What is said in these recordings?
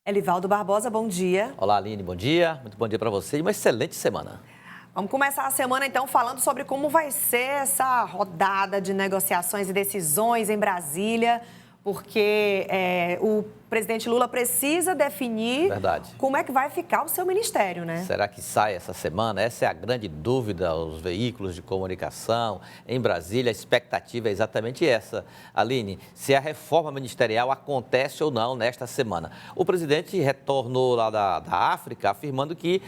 Elivaldo Barbosa, bom dia. Olá, Aline, bom dia. Muito bom dia para você e uma excelente semana. Vamos começar a semana, então, falando sobre como vai ser essa rodada de negociações e decisões em Brasília, porque o presidente Lula precisa definir como é que vai ficar o seu ministério, né? Será que sai essa semana? Essa é a grande dúvida aos veículos de comunicação em Brasília. A expectativa é exatamente essa, Aline, se a reforma ministerial acontece ou não nesta semana. O presidente retornou lá da África afirmando que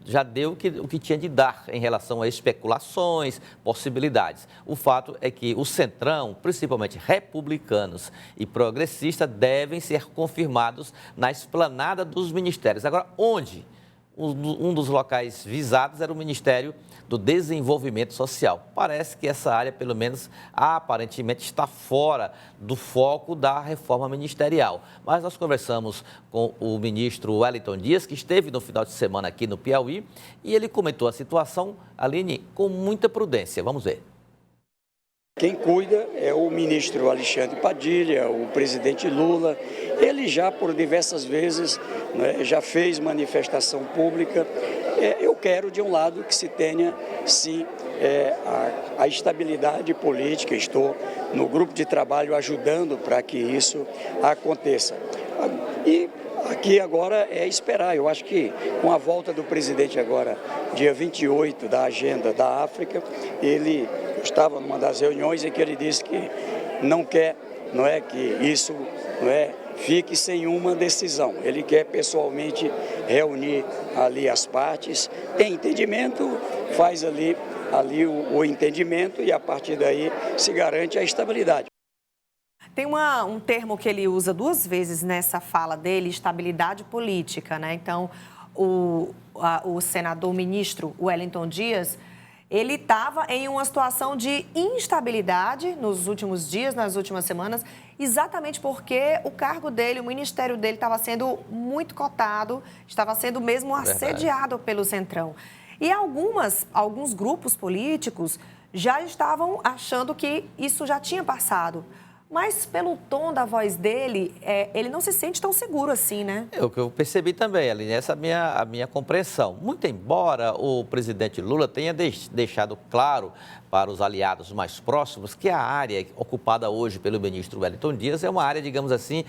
já deu o que tinha de dar em relação a especulações, possibilidades. O fato é que o Centrão, principalmente republicanos e progressistas, devem ser confirmados na esplanada dos ministérios. Agora, onde? Um dos locais visados era o Ministério do Desenvolvimento Social. Parece que essa área, pelo menos aparentemente, está fora do foco da reforma ministerial. Mas nós conversamos com o ministro Wellington Dias, que esteve no final de semana aqui no Piauí, e ele comentou a situação, Aline, com muita prudência. Vamos ver. Quem cuida é o ministro Alexandre Padilha, o presidente Lula. Ele já, por diversas vezes, já fez manifestação pública. Eu quero, de um lado, que se tenha, sim, a estabilidade política. Estou no grupo de trabalho ajudando para que isso aconteça. E aqui agora é esperar. Eu acho que com a volta do presidente agora, dia 28 da agenda da África, ele estava numa das reuniões em que ele disse que não quer, que isso, fique sem uma decisão. Ele quer pessoalmente reunir ali as partes, tem entendimento, faz ali o entendimento e a partir daí se garante a estabilidade. Tem um termo que ele usa duas vezes nessa fala dele, estabilidade política, né? Então, o senador ministro Wellington Dias, ele estava em uma situação de instabilidade nos últimos dias, nas últimas semanas, exatamente porque o cargo dele, o ministério dele estava sendo muito cotado, estava sendo mesmo assediado pelo Centrão. E alguns grupos políticos já estavam achando que isso já tinha passado. Mas pelo tom da voz dele, ele não se sente tão seguro assim, né? É o que eu percebi também, Aline, essa é a minha compreensão. Muito embora o presidente Lula tenha deixado claro para os aliados mais próximos que a área ocupada hoje pelo ministro Wellington Dias é uma área, digamos assim,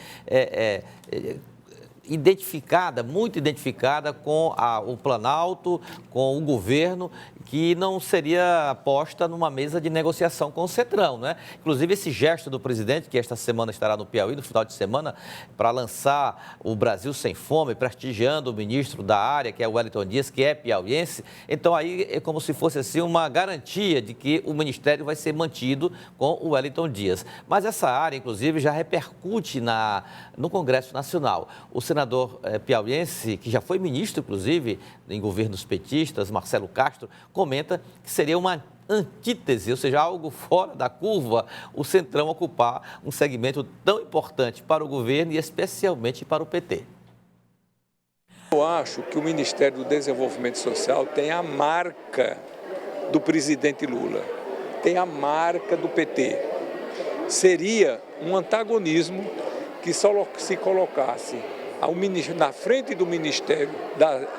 muito identificada com o Planalto, com o governo, que não seria posta numa mesa de negociação com o Centrão, né? Inclusive, esse gesto do presidente, que esta semana estará no Piauí, no final de semana, para lançar o Brasil Sem Fome, prestigiando o ministro da área, que é o Wellington Dias, que é piauiense. Então, aí é como se fosse assim uma garantia de que o ministério vai ser mantido com o Wellington Dias. Mas essa área, inclusive, já repercute no Congresso Nacional. O senador piauiense, que já foi ministro, inclusive, em governos petistas, Marcelo Castro, comenta que seria uma antítese, ou seja, algo fora da curva, o Centrão ocupar um segmento tão importante para o governo e especialmente para o PT. Eu acho que o Ministério do Desenvolvimento Social tem a marca do presidente Lula, tem a marca do PT. Seria um antagonismo que só se colocasse na frente do Ministério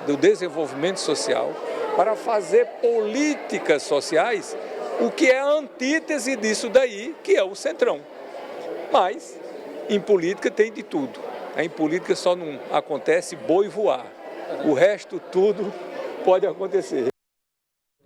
do Desenvolvimento Social para fazer políticas sociais, o que é a antítese disso daí, que é o Centrão. Mas, em política tem de tudo. Em política só não acontece boi voar. O resto tudo pode acontecer.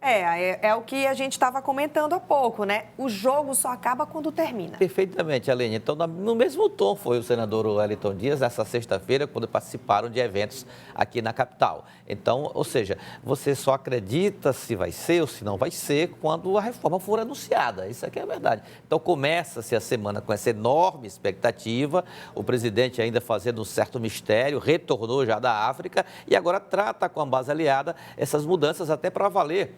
É o que a gente estava comentando há pouco, né? O jogo só acaba quando termina. Perfeitamente, Aline. Então, no mesmo tom foi o senador Wellington Dias, nessa sexta-feira, quando participaram de eventos aqui na capital. Então, ou seja, você só acredita se vai ser ou se não vai ser quando a reforma for anunciada. Isso aqui é a verdade. Então, começa-se a semana com essa enorme expectativa, o presidente ainda fazendo um certo mistério, retornou já da África e agora trata com a base aliada essas mudanças até para valer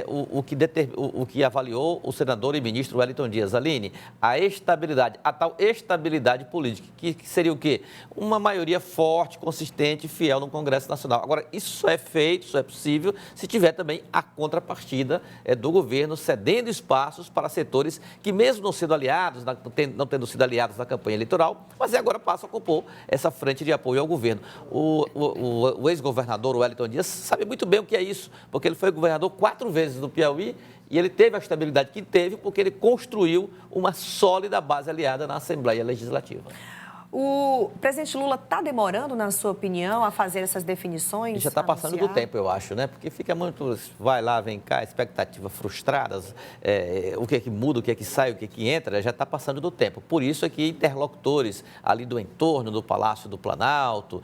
o que avaliou o senador e ministro Wellington Dias. Aline, a tal estabilidade política, que seria o quê? Uma maioria forte, consistente e fiel no Congresso Nacional. Agora, isso é feito, isso é possível, se tiver também a contrapartida do governo cedendo espaços para setores que, mesmo não sendo aliados, não tendo sido aliados na campanha eleitoral, mas agora passam a compor essa frente de apoio ao governo. O ex-governador Wellington Dias sabe muito bem o que é isso, porque ele foi governador 4 vezes no Piauí e ele teve a estabilidade que teve porque ele construiu uma sólida base aliada na Assembleia Legislativa. O presidente Lula está demorando, na sua opinião, a fazer essas definições? Já está passando do tempo, eu acho, né? Porque fica muito, vai lá, vem cá, expectativas frustradas, o que é que muda, o que é que sai, o que é que entra, já está passando do tempo. Por isso é que interlocutores ali do entorno do Palácio do Planalto,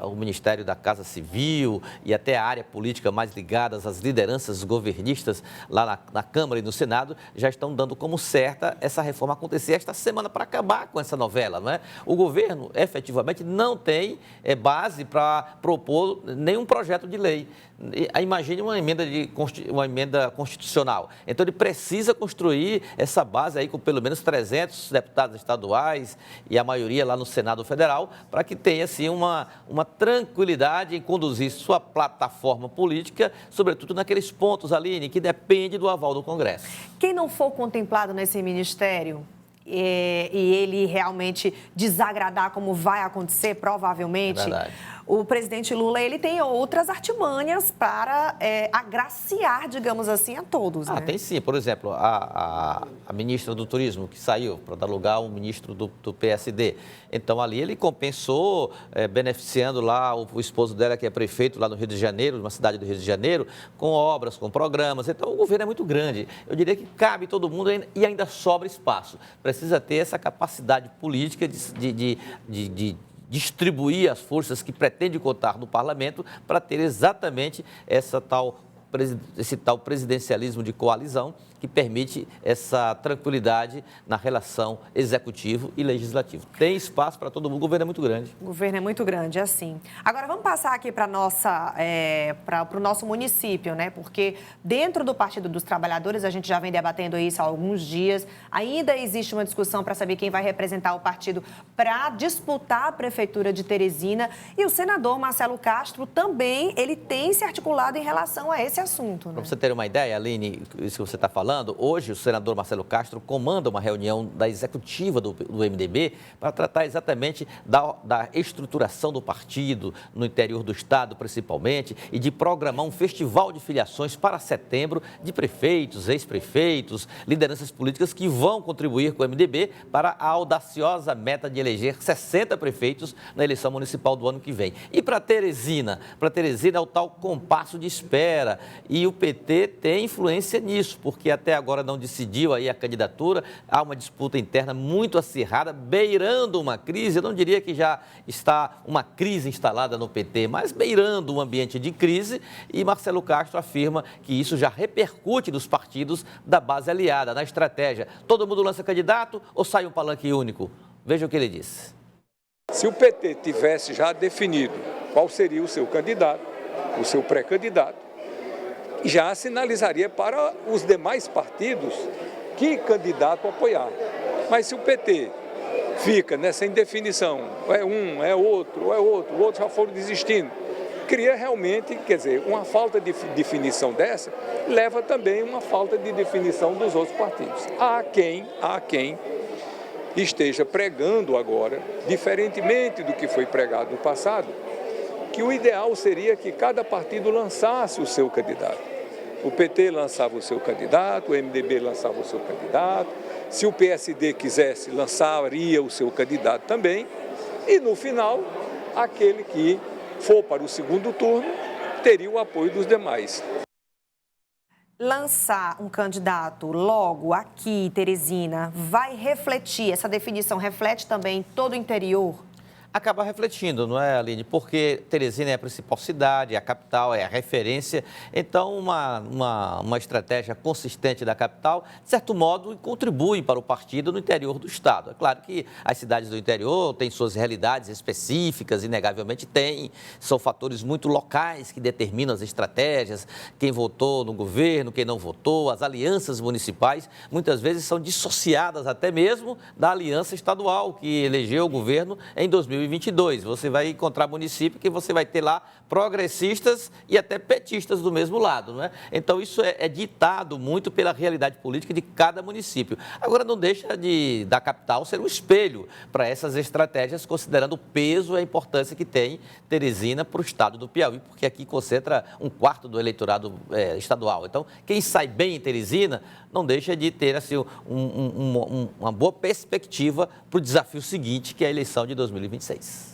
o Ministério da Casa Civil e até a área política mais ligadas às lideranças governistas lá na Câmara e no Senado já estão dando como certa essa reforma acontecer esta semana para acabar com essa novela, não é? O governo, efetivamente, não tem base para propor nenhum projeto de lei. Imagine uma emenda constitucional. Então, ele precisa construir essa base aí com pelo menos 300 deputados estaduais e a maioria lá no Senado Federal, para que tenha, assim, uma tranquilidade em conduzir sua plataforma política, sobretudo naqueles pontos, Aline, que depende do aval do Congresso. Quem não for contemplado nesse ministério e ele realmente desagradar, como vai acontecer, provavelmente, o presidente Lula, ele tem outras artimanhas para agraciar, digamos assim, a todos. Né? Tem sim. Por exemplo, a ministra do Turismo, que saiu para dar lugar ao ministro do PSD. Então, ali ele compensou, beneficiando lá o esposo dela, que é prefeito lá no Rio de Janeiro, numa cidade do Rio de Janeiro, com obras, com programas. Então, o governo é muito grande. Eu diria que cabe todo mundo e ainda sobra espaço. Precisa ter essa capacidade política de distribuir as forças que pretende contar no parlamento para ter exatamente esse tal presidencialismo de coalizão que permite essa tranquilidade na relação executivo e legislativo. Tem espaço para todo mundo, o governo é muito grande. O governo é muito grande, é assim. Agora, vamos passar aqui para o nosso município, né? Porque dentro do Partido dos Trabalhadores, a gente já vem debatendo isso há alguns dias, ainda existe uma discussão para saber quem vai representar o partido para disputar a Prefeitura de Teresina. E o senador Marcelo Castro também, ele tem se articulado em relação a esse assunto. Né? Para você ter uma ideia, Aline, isso que você está falando, hoje o senador Marcelo Castro comanda uma reunião da executiva do MDB para tratar exatamente da estruturação do partido no interior do estado, principalmente, e de programar um festival de filiações para setembro de prefeitos, ex-prefeitos, lideranças políticas que vão contribuir com o MDB para a audaciosa meta de eleger 60 prefeitos na eleição municipal do ano que vem. E para Teresina é o tal compasso de espera, e o PT tem influência nisso, porque até agora não decidiu aí a candidatura, há uma disputa interna muito acirrada, beirando uma crise. Eu não diria que já está uma crise instalada no PT, mas beirando um ambiente de crise, e Marcelo Castro afirma que isso já repercute nos partidos da base aliada, na estratégia. Todo mundo lança candidato ou sai um palanque único? Veja o que ele disse. Se o PT tivesse já definido qual seria o seu candidato, o seu pré-candidato, já sinalizaria para os demais partidos que candidato apoiar. Mas se o PT fica nessa indefinição, é um, é outro, outros já foram desistindo, cria realmente, quer dizer, uma falta de definição dessa, leva também uma falta de definição dos outros partidos. Há quem esteja pregando agora, diferentemente do que foi pregado no passado, que o ideal seria que cada partido lançasse o seu candidato. O PT lançava o seu candidato, o MDB lançava o seu candidato, se o PSD quisesse, lançaria o seu candidato também, e no final, aquele que for para o segundo turno teria o apoio dos demais. Lançar um candidato logo aqui, Teresina, vai refletir, essa definição reflete também todo o interior? acaba refletindo, não é, Aline? Porque Teresina é a principal cidade, é a capital, é a referência. Então, uma estratégia consistente da capital, de certo modo, contribui para o partido no interior do Estado. É claro que as cidades do interior têm suas realidades específicas, inegavelmente têm. São fatores muito locais que determinam as estratégias, quem votou no governo, quem não votou, as alianças municipais, muitas vezes são dissociadas até mesmo da aliança estadual que elegeu o governo em 2022. Você vai encontrar município que você vai ter lá progressistas e até petistas do mesmo lado, não é? Então, isso é ditado muito pela realidade política de cada município. Agora, não deixa da capital ser um espelho para essas estratégias, considerando o peso e a importância que tem Teresina para o estado do Piauí, porque aqui concentra um quarto do eleitorado estadual. Então, quem sai bem em Teresina não deixa de ter assim, uma boa perspectiva para o desafio seguinte, que é a eleição de 2026.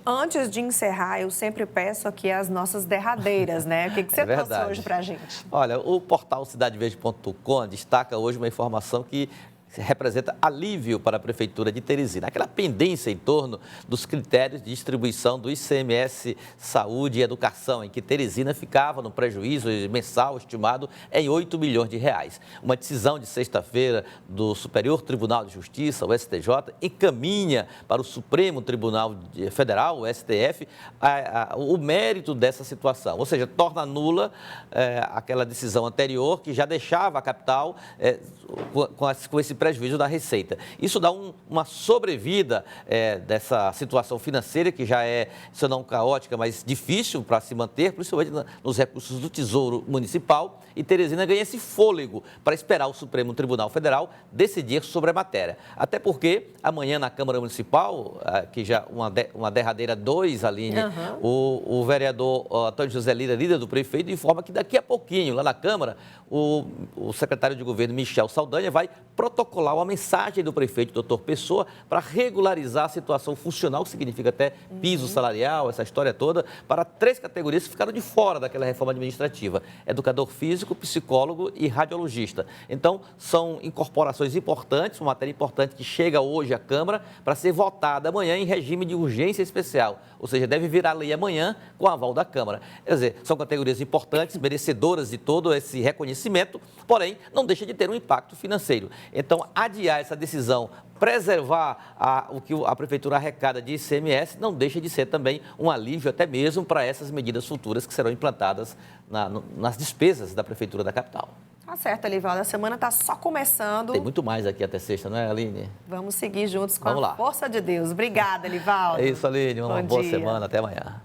Antes de encerrar, eu sempre peço aqui as nossas derradeiras, né? O que você trouxe hoje para a gente? Olha, o portal cidadeverde.com destaca hoje uma informação que representa alívio para a Prefeitura de Teresina. Aquela pendência em torno dos critérios de distribuição do ICMS Saúde e Educação, em que Teresina ficava no prejuízo mensal estimado em 8 milhões de reais. Uma decisão de sexta-feira do Superior Tribunal de Justiça, o STJ, encaminha para o Supremo Tribunal Federal, o STF, o mérito dessa situação. Ou seja, torna nula aquela decisão anterior que já deixava a capital com esse prejuízo da receita. Isso dá uma sobrevida dessa situação financeira que já é, se não caótica, mas difícil para se manter, principalmente nos recursos do Tesouro Municipal, e Teresina ganha esse fôlego para esperar o Supremo Tribunal Federal decidir sobre a matéria. Até porque amanhã na Câmara Municipal, que já uma derradeira 2, Aline, o vereador Antônio José Lira, líder do prefeito, informa que daqui a pouquinho, lá na Câmara, o secretário de governo Michel Saldanha vai protocolar uma mensagem do prefeito, doutor Pessoa, para regularizar a situação funcional, que significa até piso salarial, essa história toda, para 3 categorias que ficaram de fora daquela reforma administrativa: educador físico, psicólogo e radiologista. Então, são incorporações importantes, uma matéria importante que chega hoje à Câmara para ser votada amanhã em regime de urgência especial, ou seja, deve virar lei amanhã com o aval da Câmara. Quer dizer, são categorias importantes, merecedoras de todo esse reconhecimento, porém, não deixa de ter um impacto financeiro. Então, adiar essa decisão, preservar o que a Prefeitura arrecada de ICMS, não deixa de ser também um alívio até mesmo para essas medidas futuras que serão implantadas nas despesas da Prefeitura da capital. Tá certo, Elivaldo. A semana está só começando. Tem muito mais aqui até sexta, não é, Aline? Vamos seguir juntos com a força de Deus. Obrigada, Elivaldo. É isso, Aline. Uma boa semana. Até amanhã.